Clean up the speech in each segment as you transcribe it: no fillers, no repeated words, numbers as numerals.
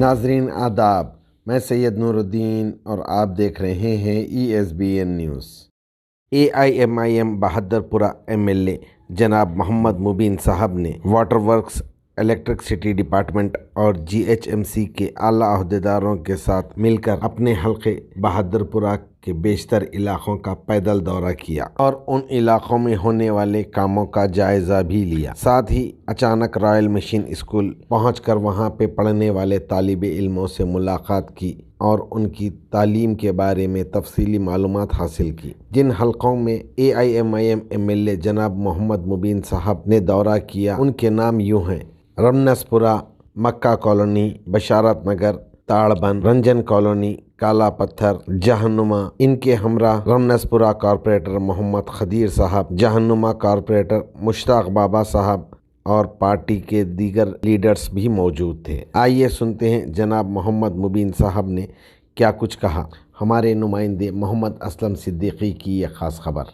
नाजरीन आदाब, मैं सैयद नूरुद्दीन और आप देख रहे हैं ESBN news. AIMIM Bahadurpura MLA जनाब मोहम्मद मुबीन साहब ने वाटर वर्क्स, इलेक्ट्रिसिटी डिपार्टमेंट और GHMC के आला अहदेदारों के साथ मिलकर अपने हल्के बहादुरपुरा के बेशतर इलाकों का पैदल दौरा किया और उन इलाकों में होने वाले कामों का जायजा भी लिया। साथ ही अचानक रॉयल मिशन स्कूल पहुंचकर वहां पे पढ़ने वाले तालिबे इल्मों से मुलाकात की और उनकी तालीम के बारे में तफसीली मालूमात हासिल की। जिन हलकों में AIMIM MLA जनाब मोहम्मद मुबीन साहब ने दौरा किया उनके नाम यूँ हैं: रमनसपुरा, मक्का कॉलोनी, बशारत नगर, ताड़बन, रंजन कॉलोनी, काला पत्थर, जहनुमा। इनके हमरा रमनसपुरा कॉरपोरेटर मोहम्मद खदीर साहब, जहनुमा कॉरपोरेटर मुश्ताक बाबा साहब और पार्टी के दीगर लीडर्स भी मौजूद थे। आइए सुनते हैं जनाब मोहम्मद मुबीन साहब ने क्या कुछ कहा। हमारे नुमाइंदे मोहम्मद असलम सिद्दीकी की यह ख़ास खबर।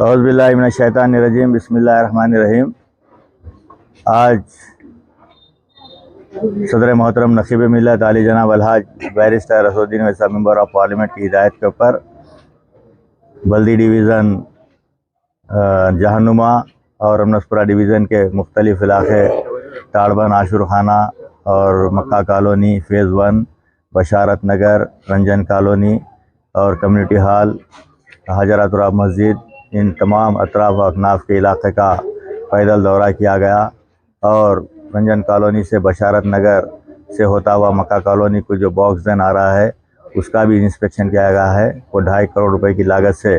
औज़ुबिल्लाहि मिनश्शैतानिर्रजीम, बिस्मिल्लाहिर्रहमानिर्रहीम। आज सदर मोहतरम नक़ीब मिल्लत आली जनाब अलहाज बैरिस्टर असदुद्दीन वैसा मेंबर ऑफ पार्लियामेंट की हिदायत के ऊपर बल्दी डिवीज़न जहनुमा और रमनसपुरा डिवीज़न के मुख्तलिफ़ इलाक़े ताड़बन, आशुर खाना और मक्का कॉलोनी, फ़ेज़ 1, बशारत नगर, रंजन कॉलोनी और कम्युनिटी हॉल, हजरतुराब मस्जिद, इन तमाम अतराफ़ व अकनाफ़ के इलाक़े का पैदल दौरा किया गया और रंजन कॉलोनी से बशारत नगर से होता हुआ मक्का कॉलोनी को जो बॉक्स ड्रेन आ रहा है उसका भी इंस्पेक्शन किया गया है। वो 2.5 करोड़ रुपए की लागत से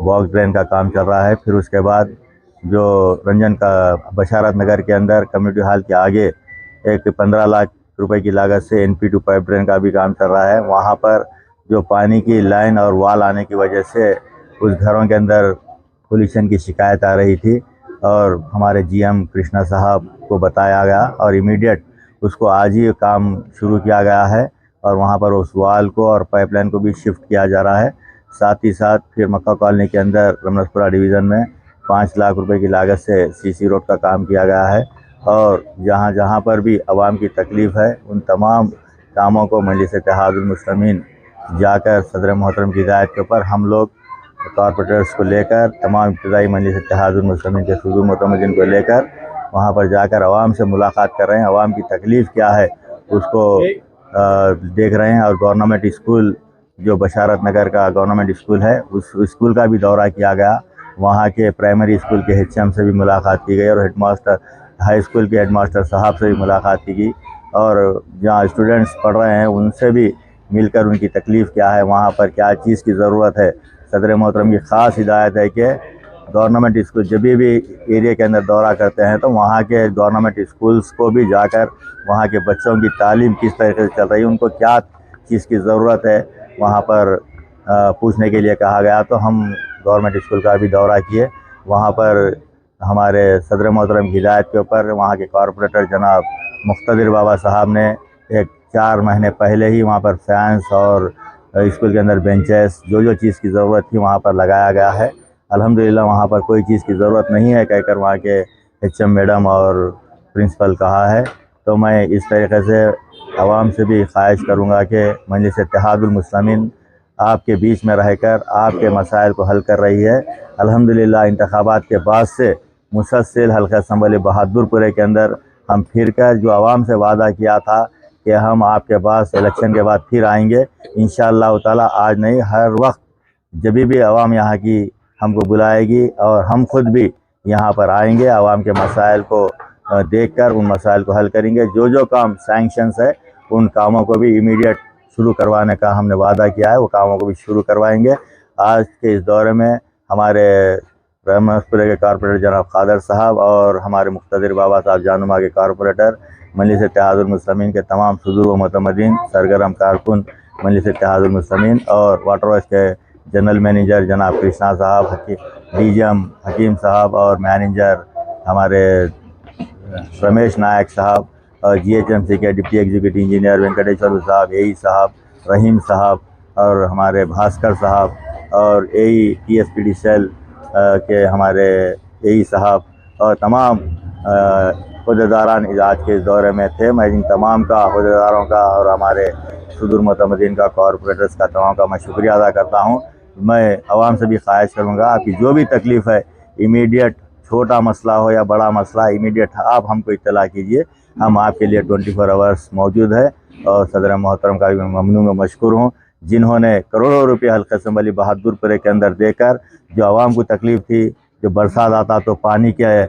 बॉक्स ड्रेन का काम चल रहा है। फिर उसके बाद जो रंजन का बशारत नगर के अंदर कम्युनिटी हॉल के आगे एक 15 लाख रुपए की लागत से NP2 पाइप ड्रेन का भी काम चल रहा है। वहाँ पर जो पानी की लाइन और वाल आने की वजह से उस घरों के अंदर पोल्यूशन की शिकायत आ रही थी और हमारे GM कृष्णा साहब को बताया गया और इमीडिएट उसको आज ही काम शुरू किया गया है और वहाँ पर उस वाल को और पाइपलाइन को भी शिफ्ट किया जा रहा है। साथ ही साथ फिर मक्का कॉलोनी के अंदर रमनसपुरा डिवीज़न में 5 लाख रुपए की लागत से CC रोड का काम किया गया है और जहाँ जहाँ पर भी आवाम की तकलीफ़ है उन तमाम कामों को मजलिस इत्तेहादुल मुस्लिमीन जाकर सदर मोहतरम की हिदायत के ऊपर हम लोग कॉरपोरेटर्स को लेकर तमाम इब्तिदाई मजलिस इत्तेहादुल मुस्लिमीन के सदर मुतमदीन को लेकर वहाँ पर जाकर आवाम से मुलाकात कर रहे हैं। आवाम की तकलीफ़ क्या है उसको देख रहे हैं और गवर्नमेंट स्कूल जो बशारत नगर का गवर्नमेंट स्कूल है उस स्कूल का भी दौरा किया गया। वहाँ के प्राइमरी स्कूल के HM से भी मुलाकात की गई और हेडमास्टर हाई स्कूल के हेडमास्टर साहब से भी मुलाकात की गई और जहाँ स्टूडेंट्स पढ़ रहे हैं उनसे भी मिलकर उनकी तकलीफ़ क्या है, वहाँ पर क्या चीज़ की ज़रूरत है। सदर मोहतरम की ख़ास हिदायत है कि गवर्नमेंट स्कूल जब भी एरिया के अंदर दौरा करते हैं तो वहाँ के गवर्नमेंट स्कूल्स को भी जाकर वहाँ के बच्चों की तालीम किस तरीके से चल रही है, उनको क्या चीज़ की ज़रूरत है, वहाँ पर पूछने के लिए कहा गया। तो हम गवर्नमेंट स्कूल का भी दौरा किए। वहाँ पर हमारे सदर मोहतरम की हिदायत के ऊपर वहाँ के कॉरपोरेटर जनाब मुख्तदिर बाबा साहब ने एक 4 महीने पहले ही वहाँ पर फैंस और स्कूल के अंदर बेंचेस जो चीज़ की ज़रूरत थी वहाँ पर लगाया गया है। अल्हम्दुलिल्लाह वहाँ पर कोई चीज़ की ज़रूरत नहीं है कहकर वहाँ के HM मैडम और प्रिंसिपल कहा है। तो मैं इस तरीके से आवाम से भी ख्वाहिश करूँगा कि मजलिस इत्तेहादुल मुस्लिमीन आपके बीच में रहकर आपके मसाइल को हल कर रही है। अल्हम्दुलिल्लाह इंतखाबात के बाद से मुसलसल हल्का असम्बली बहादुरपुरे के अंदर हम फिर कर जो आवाम से वादा किया था कि हम आपके पास इलेक्शन के बाद फिर आएंगे इंशाअल्लाह ताला, आज नहीं हर वक्त जब भी आवाम यहाँ की हमको बुलाएगी और हम खुद भी यहाँ पर आएंगे, आवाम के मसाइल को देखकर उन मसाइल को हल करेंगे। जो काम सैंक्शंस है उन कामों को भी इमीडिएट शुरू करवाने का हमने वादा किया है, वो कामों को भी शुरू करवाएंगे। आज के इस दौरे में हमारे रमनसपुरे के कॉरपोरेटर जनाब कादर साहब और हमारे मुख्तदिर बाबा साहब जहनुमा के कॉरपोरेटर, मजलिस इत्तेहादुल मुस्लिमीन के तमाम सदूर व मुतमदीन, सरगर्म कारकुन मजलिस इत्तेहादुल मुस्लिमीन और वाटर वर्क्स के जनरल मैनेजर जनाब कृष्णा साहब, DGM हकीम साहब और मैनेजर हमारे रमेश नायक साहब और GHMC के डिप्टी एग्जीक्यूटिव इंजीनियर वेंकटेश्वर साहब, AE साहब, रहीम साहब और हमारे भास्कर साहब और AE TSPD सेल के हमारे AE साहब और तमाम अहदेदारान इजाज़ के इस दौरे में थे। मैं इन तमाम का अहदेदारों का और हमारे सुदूर मतमदीन का, कॉरपोरेटर्स का, तमाम का मैं शुक्रिया अदा करता हूँ। मैं आवाम से भी ख्वाहिश करूँगा, आपकी जो भी तकलीफ़ है, इमीडिएट छोटा मसला हो या बड़ा मसला, इमीडिएट आप हमको इत्तला कीजिए। हम आपके लिए 24 आवर्स मौजूद है। और सदर मोहतरम का भी मैं ममनून व मशकूर हूँ, जिन्होंने करोड़ों रुपये हल्का असम्बली बहादुरपुरे के अंदर देकर जो आवाम को तकलीफ़ थी, जो बरसात आता तो पानी के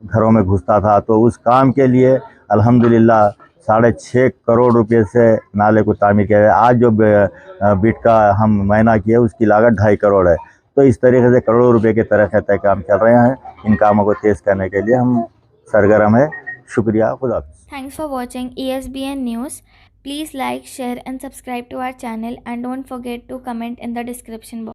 घरों में घुसता था, तो उस काम के लिए अल्हम्दुलिल्लाह 6.5 करोड़ रुपए से नाले को तामीर किया गया। आज जो बिट का हम महीना किया उसकी लागत 2.5 करोड़ है। तो इस तरीके से करोड़ों रुपए के तरह तय काम चल रहे हैं। इन कामों को तेज़ करने के लिए हम सरगर्म है। शुक्रिया, खुदा हाफ़िज़। Thanks for watching ESBN News. Please like, share and subscribe to our channel and don't forget to comment in the description box.